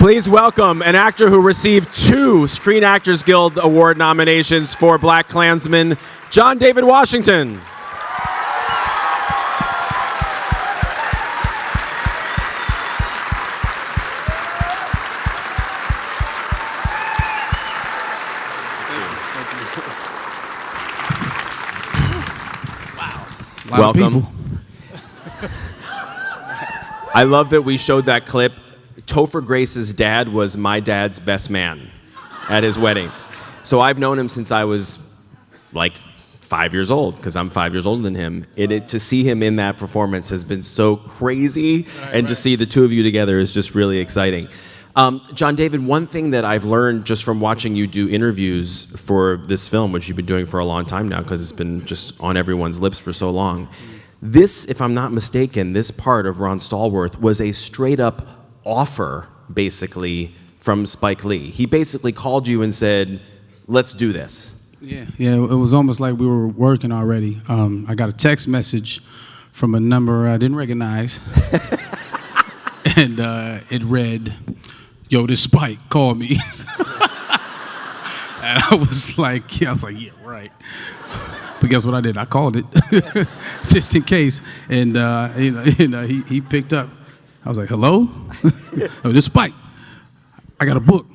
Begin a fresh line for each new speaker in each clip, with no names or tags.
Please welcome an actor who received 2 Screen Actors Guild Award nominations for BlacKKKlansman, John David Washington. Welcome. I love that we showed that clip. Topher Grace's dad was my dad's best man at his wedding. So I've known him since I was like 5 years old, because I'm 5 years older than him. To see him in that performance has been so crazy, and to see the two of you together is just really exciting. John David, one thing that I've learned just from watching you do interviews for this film, which you've been doing for a long time now because it's been just on everyone's lips for so long, this, if I'm not mistaken, this part of Ron Stallworth was a straight up offer, basically, from Spike Lee. He basically called you and said, let's do this.
Yeah, it was almost like we were working already. I got a text message from a number I didn't recognize, and it read, "Yo, this Spike called me." And I was like, yeah, right. But guess what I did? I called it just in case, and he picked up. I was like, "Hello, oh, this Spike. I got a book.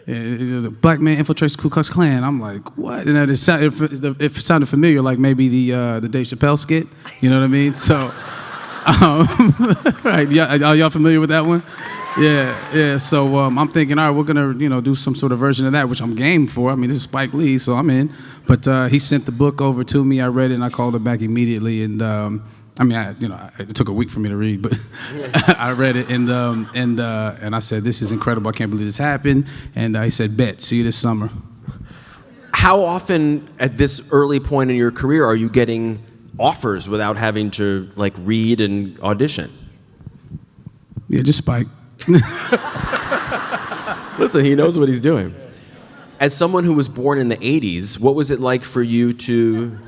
The black man infiltrates the Ku Klux Klan." I'm like, "What?" And it sounded familiar, like maybe the Dave Chappelle skit. You know what I mean? So, right? Yeah, are y'all familiar with that one? Yeah. So I'm thinking, all right, we're gonna do some sort of version of that, which I'm game for. I mean, this is Spike Lee, so I'm in. But he sent the book over to me. I read it and I called it back immediately. And it took a week for me to read, but I read it and I said, "This is incredible. I can't believe this happened." And he said, "Bet, see you this summer."
How often at this early point in your career are you getting offers without having to read and audition?
Yeah, just Spike.
Listen, he knows what he's doing. As someone who was born in the 80s, what was it like for you to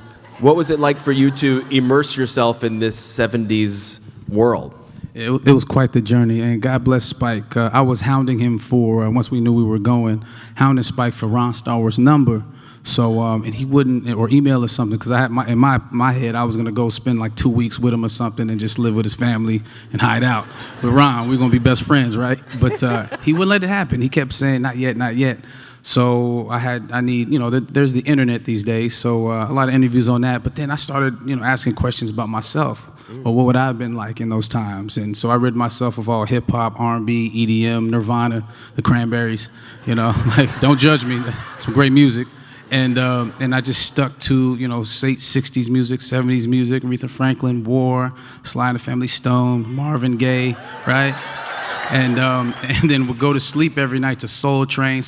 immerse yourself in this 70s world?
It was quite the journey, and God bless Spike. I was hounding him for, once we knew we were going, hounding Spike for Ron Stallworth's number. So, and he wouldn't, or email or something, because I had in my head, I was going to go spend like 2 weeks with him or something and just live with his family and hide out. With Ron, we're going to be best friends, right? But he wouldn't let it happen. He kept saying, not yet, not yet. So I need, there's the internet these days, so a lot of interviews on that. But then I started, asking questions about myself. Or what would I have been like in those times? And so I rid myself of all hip hop, R&B, EDM, Nirvana, the Cranberries. Don't judge me. That's some great music. And I just stuck to, say 60s music, 70s music, Aretha Franklin, War, Sly and the Family Stone, Marvin Gaye, right? And then would go to sleep every night to Soul Train,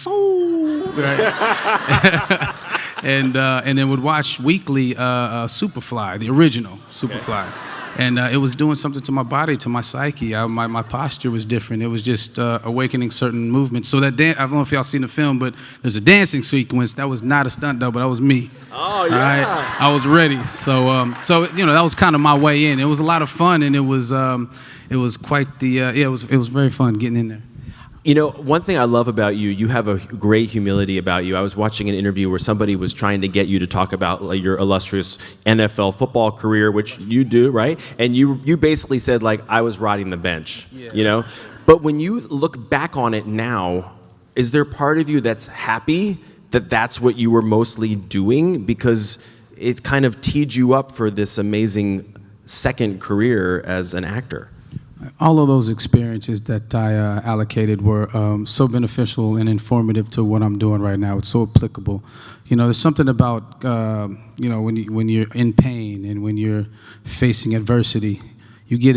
right? and then would watch weekly Superfly, the original Superfly. And it was doing something to my body, to my psyche. My posture was different. It was just awakening certain movements. So that I don't know if y'all seen the film, but there's a dancing sequence. That was not a stunt double. That was me.
Oh, yeah.
Right? I was ready. So that was kind of my way in. It was a lot of fun, and it was quite the it was very fun getting in there.
One thing I love about you, you have a great humility about you. I was watching an interview where somebody was trying to get you to talk about your illustrious NFL football career, which you do, right? And you basically said, I was riding the bench, But when you look back on it now, is there part of you that's happy that that's what you were mostly doing? Because it kind of teed you up for this amazing second career as an actor.
All of those experiences that I allocated were so beneficial and informative to what I'm doing right now. It's so applicable. There's something about when you're in pain and when you're facing adversity, you get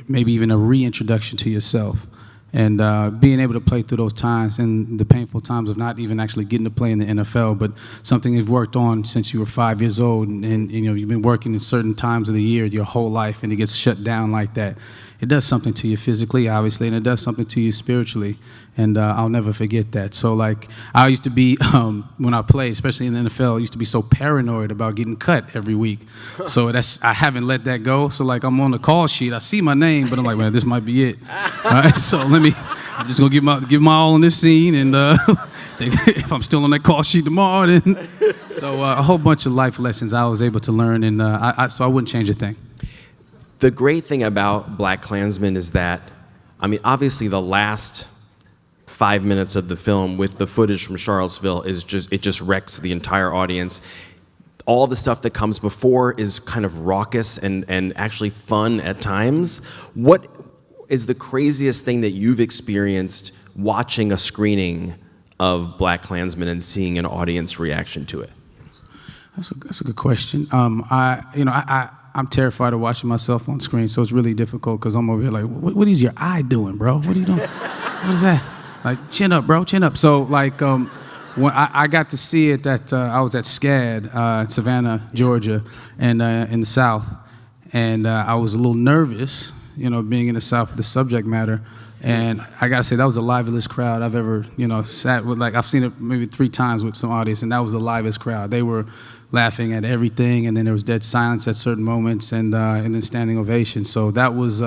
maybe even a reintroduction to yourself. And being able to play through those times and the painful times of not even actually getting to play in the NFL, but something you've worked on since you were 5 years old, and you've been working in certain times of the year your whole life, and it gets shut down like that. It does something to you physically, obviously, and it does something to you spiritually, and I'll never forget that. So, I used to be, when I played, especially in the NFL, I used to be so paranoid about getting cut every week. So I haven't let that go. So, I'm on the call sheet, I see my name, but I'm like, man, this might be it. All right, so let I'm just gonna give my all in this scene, and if I'm still on that call sheet tomorrow, then so a whole bunch of life lessons I was able to learn, and so I wouldn't change a thing.
The great thing about BlacKKlansman is that, I mean, obviously the last 5 minutes of the film with the footage from Charlottesville it just wrecks the entire audience. All the stuff that comes before is kind of raucous and actually fun at times. What is the craziest thing that you've experienced watching a screening of BlacKKlansman and seeing an audience reaction to it?
That's a good question. I'm terrified of watching myself on screen, so it's really difficult because I'm over here like, what is your eye doing, bro? What are you doing? What is that? Like, chin up, bro, chin up. So, like, when I got to see it I was at SCAD, Savannah, Georgia, and in the South, and I was a little nervous, being in the South with the subject matter. And I gotta say, that was the liveliest crowd I've ever, sat with. Like, I've seen it maybe 3 times with some audience, and that was the livest crowd. They were laughing at everything, and then there was dead silence at certain moments, and then standing ovation. So that was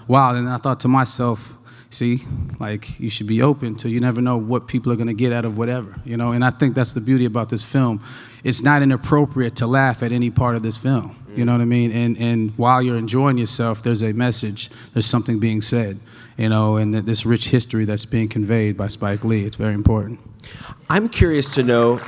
wild. And I thought to myself, see, like, you should be open to, you never know what people are gonna get out of whatever, And I think that's the beauty about this film. It's not inappropriate to laugh at any part of this film. You know what I mean? And while you're enjoying yourself, there's a message, there's something being said, and this rich history that's being conveyed by Spike Lee. It's very important.
I'm curious to know,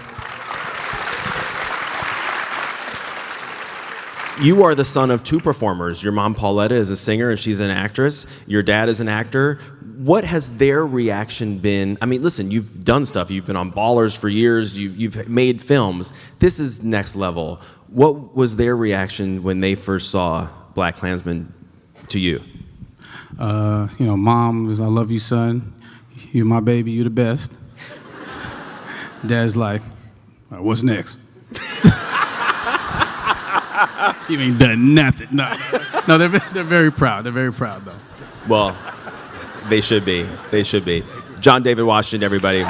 you are the son of 2 performers. Your mom, Pauletta, is a singer and she's an actress. Your dad is an actor. What has their reaction been? I mean, listen, you've done stuff. You've been on Ballers for years. You've made films. This is next level. What was their reaction when they first saw BlacKKlansman to you?
Mom was, I love you, son. You're my baby. You're the best. Dad's like, what's next? You ain't done nothing. No, they're very proud. They're very proud, though.
Well, they should be. They should be. John David Washington, everybody.